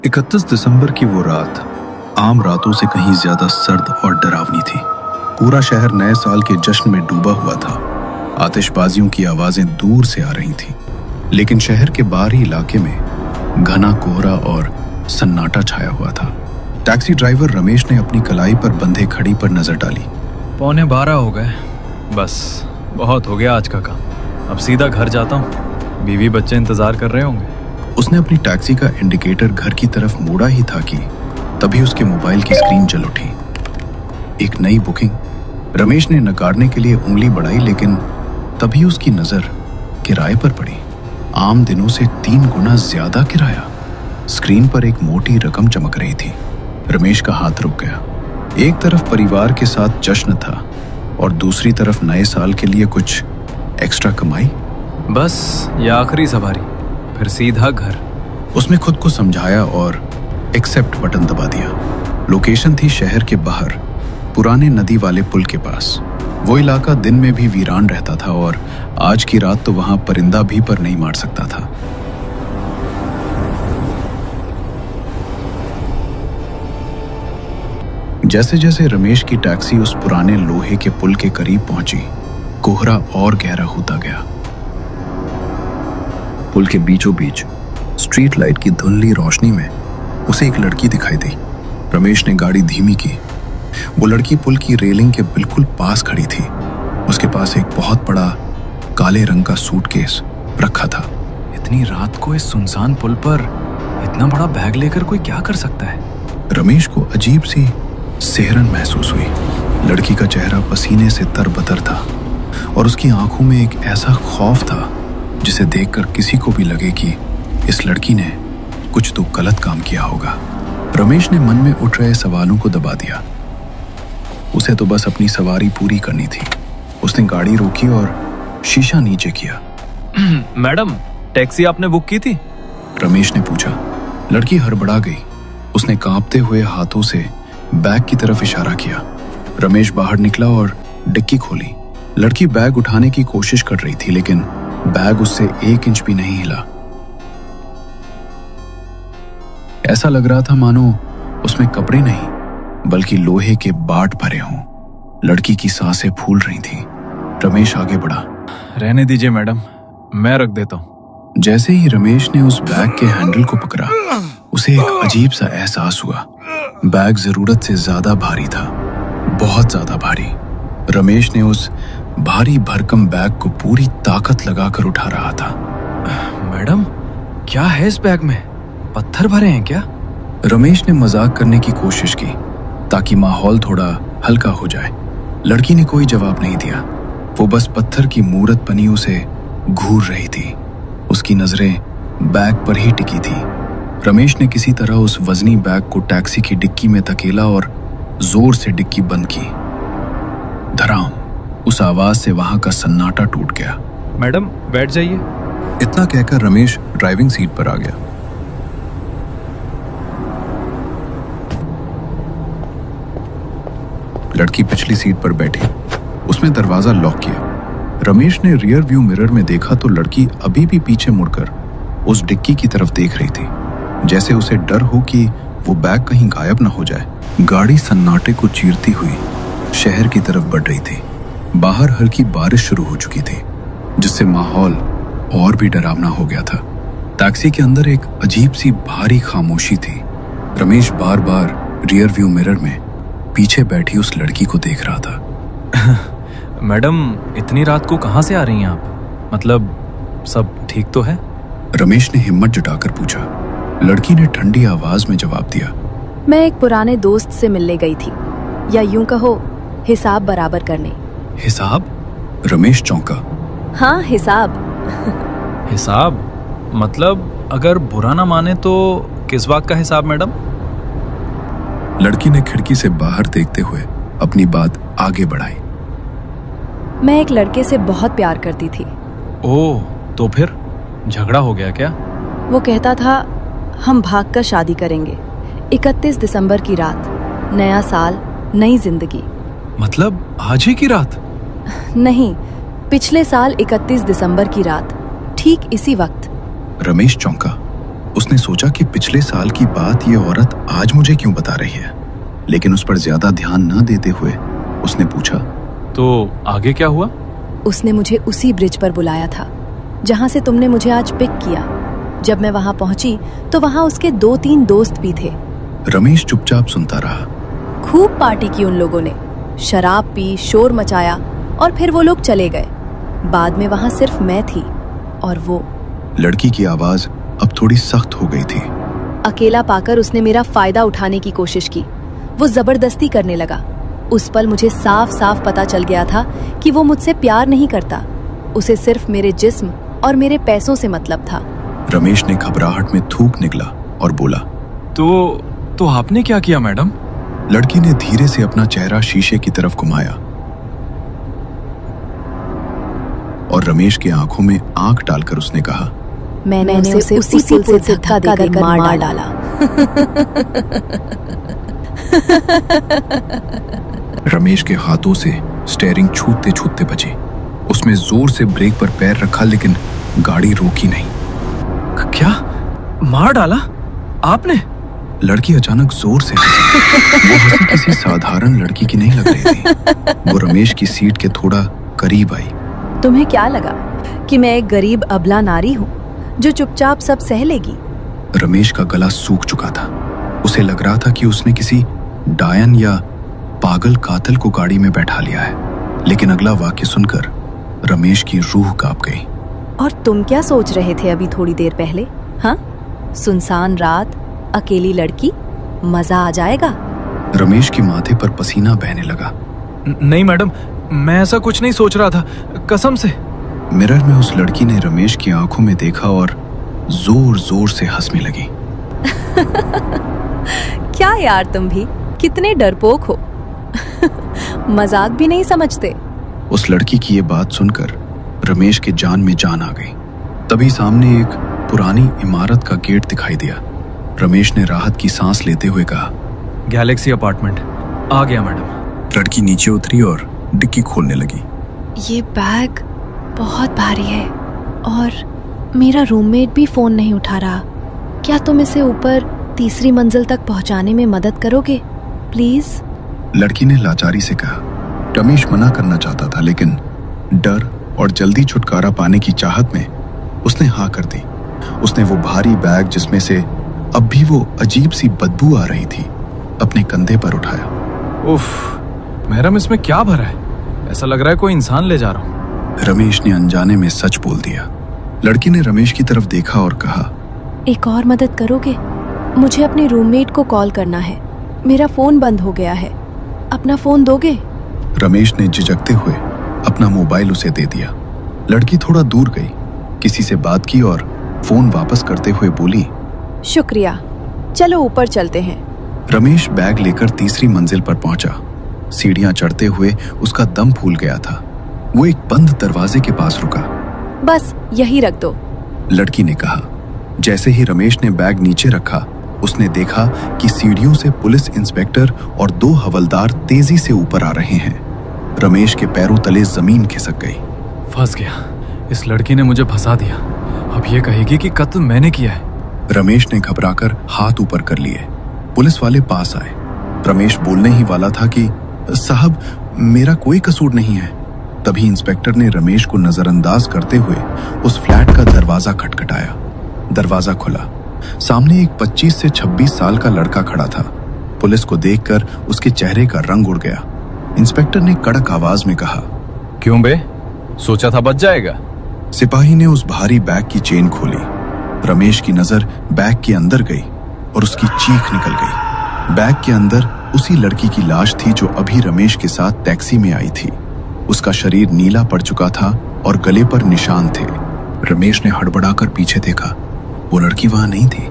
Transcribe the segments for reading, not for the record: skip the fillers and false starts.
31 दिसंबर की वो रात आम रातों से कहीं ज्यादा सर्द और डरावनी थी। पूरा शहर नए साल के जश्न में डूबा हुआ था। आतिशबाजियों की आवाजें दूर से आ रही थीं, लेकिन शहर के बाहरी इलाके में घना कोहरा और सन्नाटा छाया हुआ था। टैक्सी ड्राइवर रमेश ने अपनी कलाई पर बंधे घड़ी पर नजर डाली। 11:15 हो गए। बस बहुत हो गया आज का काम। अब सीधा घर जाता हूँ। बीवी बच्चे इंतजार कर रहे होंगे। उसने अपनी टैक्सी का इंडिकेटर घर की तरफ मोड़ा ही था कि तभी उसके मोबाइल की स्क्रीन जल उठी। एक नई बुकिंग। रमेश ने नकारने के लिए उंगली बढ़ाई, लेकिन तभी उसकी नजर किराए पर पड़ी। आम दिनों से 3 गुना ज्यादा किराया। स्क्रीन पर एक मोटी रकम चमक रही थी। रमेश का हाथ रुक गया। एक तरफ परिवार के साथ जश्न था और दूसरी तरफ नए साल के लिए कुछ एक्स्ट्रा कमाई। बस ये आखिरी सवारी, फिर सीधा घर। उसने खुद को समझाया और एक्सेप्ट बटन दबा दिया। लोकेशन थी शहर के बाहर, पुराने नदी वाले पुल के पास। वो इलाका दिन में भी वीरान रहता था और आज की रात तो वहां परिंदा भी पर नहीं मार सकता था। जैसे जैसे रमेश की टैक्सी उस पुराने लोहे के पुल के करीब पहुंची, कोहरा और गहरा होता गया। पुल के बीचों बीच स्ट्रीट लाइट की धुंधली रोशनी में उसे एक लड़की दिखाई दी। रमेश ने गाड़ी धीमी की। वो लड़की पुल की रेलिंग के बिल्कुल पास खड़ी थी। उसके पास एक बहुत बड़ा काले रंग का सूटकेस रखा था। इतनी रात को इस सुनसान पुल पर इतना बड़ा बैग लेकर कोई क्या कर सकता है? रमेश को अजीब सी सिहरन महसूस हुई। लड़की का चेहरा पसीने से तरबतर था और उसकी आंखों में एक ऐसा खौफ था जिसे देखकर किसी को भी लगे कि इस लड़की ने कुछ तो गलत काम किया होगा। रमेश ने मन में उठ रहे सवालों को दबा दिया। उसे तो बस अपनी सवारी पूरी करनी थी। उसने गाड़ी रोकी और शीशा नीचे किया। मैडम, टैक्सी आपने बुक की थी? रमेश ने पूछा। लड़की हड़बड़ा गई। उसने कांपते हुए हाथों से बैग की तरफ इशारा किया। रमेश बाहर निकला और डिक्की खोली। लड़की बैग उठाने की कोशिश कर रही थी, लेकिन बैग उससे 1 इंच भी नहीं हिला। ऐसा लग रहा था मानो उसमें कपड़े नहीं बल्कि लोहे के बाट भरे हों। लड़की की सांसें फूल रही थीं। रमेश आगे बढ़ा। रहने दीजिए मैडम, मैं रख देता हूँ। जैसे ही रमेश ने उस बैग के हैंडल को पकड़ा, उसे एक अजीब सा एहसास हुआ। बैग जरूरत से ज्यादा भारी था, बहुत ज्यादा भारी। रमेश ने उस भारी भरकम बैग को पूरी ताकत लगाकर उठा रहा था। मैडम, क्या है इस बैग में? पत्थर भरे हैं क्या? रमेश ने मजाक करने की कोशिश की ताकि माहौल थोड़ा हल्का हो जाए। लड़की ने कोई जवाब नहीं दिया। वो बस पत्थर की मूरत बनी उसे घूर रही थी। उसकी नजरें बैग पर ही टिकी थी। रमेश ने किसी तरह उस वजनी बैग को टैक्सी की डिक्की में धकेला और जोर से डिक्की बंद की। धड़ाम, उस आवाज से वहां का सन्नाटा टूट गया। मैडम, बैठ जाइए। इतना कहकर रमेश ड्राइविंग सीट पर आ गया। लड़की पिछली सीट पर बैठी। उसने दरवाजा लॉक किया। रमेश ने रियर व्यू मिरर में देखा तो लड़की अभी भी पीछे मुड़कर उस डिक्की की तरफ देख रही थी, जैसे उसे डर हो कि वो बैग कहीं गायब न हो जाए। गाड़ी सन्नाटे को चीरती हुई शहर की तरफ बढ़ रही थी। बाहर हल्की बारिश शुरू हो चुकी थी, जिससे माहौल और भी डरावना हो गया था। टैक्सी के अंदर एक अजीब सी भारी खामोशी थी। रमेश बार बार रियर व्यू मिरर में पीछे बैठी उस लड़की को देख रहा था। मैडम, इतनी रात को कहाँ से आ रही हैं आप? मतलब सब ठीक तो है? रमेश ने हिम्मत जुटाकर पूछा। लड़की ने ठंडी आवाज में जवाब दिया। मैं एक पुराने दोस्त से मिलने गई थी, या यूं कहो हिसाब बराबर करने। हिसाब? रमेश चौंका। हाँ, हिसाब। हिसाब? मतलब अगर बुरा ना माने तो किस बात का हिसाब मैडम? लड़की ने खिड़की से बाहर देखते हुए अपनी बात आगे बढ़ाई। मैं एक लड़के से बहुत प्यार करती थी। ओह, तो फिर झगड़ा हो गया क्या? वो कहता था हम भागकर शादी करेंगे। 31 दिसंबर की रात, नया साल, नई जिंदगी। मतलब आज ही की रात? नहीं, पिछले साल 31 दिसंबर की रात, ठीक इसी वक्त। रमेश चौंका। उसने सोचा कि पिछले साल की बात ये औरत आज मुझे क्यों बता रही है, लेकिन उस पर ज्यादा ध्यान न देते हुए उसने पूछा, तो आगे क्या हुआ? उसने मुझे उसी ब्रिज पर बुलाया था जहां से तुमने मुझे आज पिक किया। जब मैं वहां पहुंची तो वहां उसके 2-3 दोस्त भी थे। रमेश चुपचाप सुनता रहा। खूब पार्टी की उन लोगों ने, शराब पी, शोर मचाया और फिर वो लोग चले गए। बाद में वहां सिर्फ मैं थी और वो। लड़की की आवाज अब थोड़ी सख्त हो गई थी। अकेला पाकर उसने मेरा फायदा उठाने की कोशिश की। वो जबरदस्ती करने लगा। उस पल मुझे साफ साफ पता चल गया था कि वो मुझसे प्यार नहीं करता। उसे सिर्फ मेरे जिस्म और मेरे पैसों से मतलब था। रमेश ने घबराहट में थूक निकला और बोला, तो आपने क्या किया मैडम? लड़की ने धीरे से अपना चेहरा शीशे की तरफ घुमाया और रमेश की आंखों में आंख डालकर उसने कहा, मैंने उसे उसी पुल से धक्का देकर मार डाला। रमेश के हाथों से स्टीयरिंग छूटते छूटते बची। उसने जोर से ब्रेक पर पैर रखा लेकिन गाड़ी रोकी नहीं। क्या मार डाला आपने? लड़की अचानक जोर से हंसी। वो हंसी किसी साधारण लड़की की नहीं लग रही थी। वो रमेश की सीट के थोड़ा करीब आई। तुम्हें क्या लगा कि मैं एक गरीब अबला नारी हूँ जो चुपचाप सब सह लेगी? रमेश का गला सूख चुका था। उसे लग रहा था कि उसने किसी डायन या पागल कातिल को गाड़ी में बैठा लिया है। लेकिन अगला वाक्य सुनकर रमेश की रूह कांप गई। और तुम क्या सोच रहे थे अभी थोड़ी देर पहले? हाँ, सुनसान रात, अकेली लड़की, मजा आ जाएगा। रमेश के माथे पर पसीना बहने लगा। नहीं मैडम, मैं ऐसा कुछ नहीं सोच रहा था, कसम से। मिरर में उस लड़की ने रमेश की आंखों में देखा और जोर जोर से हंसने लगी। क्या यार, तुम भी कितने डरपोक हो। मजाक भी नहीं समझते। उस लड़की की ये बात सुनकर रमेश के जान में जान आ गई। तभी सामने एक पुरानी इमारत का गेट दिखाई दिया। रमेश ने राहत की सांस लेते हुए कहा, गैलेक्सी अपार्टमेंट आ गया मैडम। लड़की नीचे उतरी और डिक्की खोलने लगी। ये बैग बहुत भारी है और मेरा रूममेट भी फोन नहीं उठा रहा। क्या तुम इसे ऊपर 3री मंजिल तक पहुंचाने में मदद करोगे प्लीज? लड़की ने लाचारी से कहा। रमेश मना करना चाहता था लेकिन डर और जल्दी छुटकारा पाने की चाहत में उसने हाँ कर दी। उसने वो भारी बैग जिसमें से अब भी वो अजीब सी बदबू आ रही थी अपने कंधे पर उठाया। उफ, मैडम इसमें क्या भरा है? ऐसा लग रहा है कोई इंसान ले जा रहा हूँ। रमेश ने अनजाने में सच बोल दिया। लड़की ने रमेश की तरफ देखा और कहा, एक और मदद करोगे? मुझे अपने रूममेट को कॉल करना है। मेरा फोन बंद हो गया है। अपना फोन दोगे? रमेश ने झिझकते हुए अपना मोबाइल उसे दे दिया। लड़की थोड़ा दूर गई, किसी से बात की और फोन वापस करते हुए बोली, शुक्रिया, चलो ऊपर चलते हैं। रमेश बैग लेकर 3री मंजिल पर पहुंचा। सीढ़ियां चढ़ते हुए उसका दम फूल गया था। वो एक बंद दरवाजे के पास रुका। बस यही रख दो, लड़की ने कहा। जैसे ही रमेश ने बैग नीचे रखा, उसने देखा कि सीढ़ियों से पुलिस इंस्पेक्टर और 2 हवलदार तेजी से ऊपर आ रहे हैं। रमेश के पैरों तले जमीन खिसक गई। फंस गया, इस लड़की ने मुझे फंसा दिया। अब ये कहेगी कि कत्ल मैंने किया है। रमेश ने घबराकर हाथ ऊपर कर लिए। पुलिस वाले पास आए। रमेश बोलने ही वाला था कि साहब, मेरा कोई कसूर नहीं है। तभी इंस्पेक्टर ने रमेश को नजरअंदाज करते हुए उस फ्लैट का दरवाजा खटखटाया। दरवाजा खुला। सामने एक 25 से 26 साल का लड़का खड़ा था। पुलिस को देखकर उसके चेहरे का रंग उड़ गया। इंस्पेक्टर ने कड़क आवाज में कहा, क्यों बे, सोचा था बच जाएगा? सिपाही ने उस भारी बैग की चेन खोली। रमेश की नजर बैग के अंदर गई और उसकी चीख निकल गई। बैग के अंदर उसी लड़की की लाश थी जो अभी रमेश के साथ टैक्सी में आई थी। उसका शरीर नीला पड़ चुका था और गले पर निशान थे। रमेश ने हड़बड़ाकर पीछे देखा। वो लड़की वहां नहीं थी।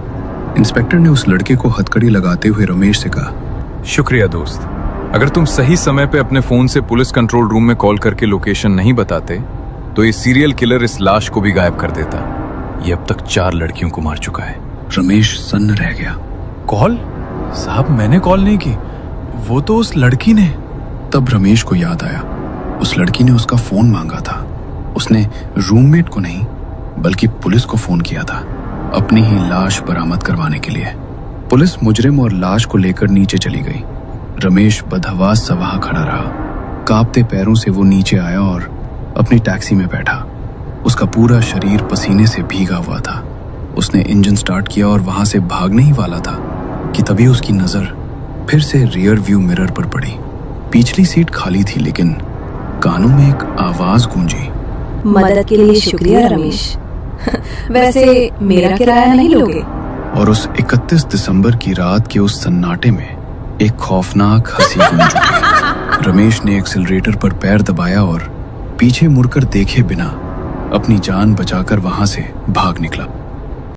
इंस्पेक्टर ने उस लड़के को हथकड़ी लगाते हुए रमेश से कहा, शुक्रिया दोस्त, अगर तुम सही समय पे अपने फोन से पुलिस कंट्रोल रूम में कॉल करके लोकेशन नहीं बताते तो ये सीरियल किलर इस लाश को भी गायब कर देता। ये अब तक 4 लड़कियों को मार चुका है। रमेश सन्न रह गया। कॉल? साहब मैंने कॉल नहीं की, वो तो उस लड़की ने। तब रमेश को याद आया, उस लड़की ने उसका फोन मांगा था। उसने रूममेट को नहीं बल्कि पुलिस को फोन किया था। अपनी ही लाश बरामद करवाने के लिए। पुलिस मुजरिम और लाश को लेकर नीचे चली गई। रमेश बदहवास सा वहां खड़ा रहा। कांपते पैरों से वो नीचे आया और अपनी टैक्सी में बैठा। उसका पूरा शरीर पसीने से भीगा हुआ था। उसने इंजन स्टार्ट किया और वहां से भागने ही वाला था कि तभी उसकी नजर फिर से रियर व्यू मिरर पर पड़ी। पिछली सीट खाली थी, लेकिन कानों में एक आवाज गूंजी। मदद के लिए शुक्रिया रमेश। वैसे मेरा किराया नहीं लोगे? और उस 31 दिसंबर की रात के उस सन्नाटे में एक खौफनाक हंसी गूंज उठी। रमेश ने एक्सीलरेटर पर पैर दबाया और पीछे मुड़कर देखे बिना अपनी जान बचाकर वहां से भाग निकला।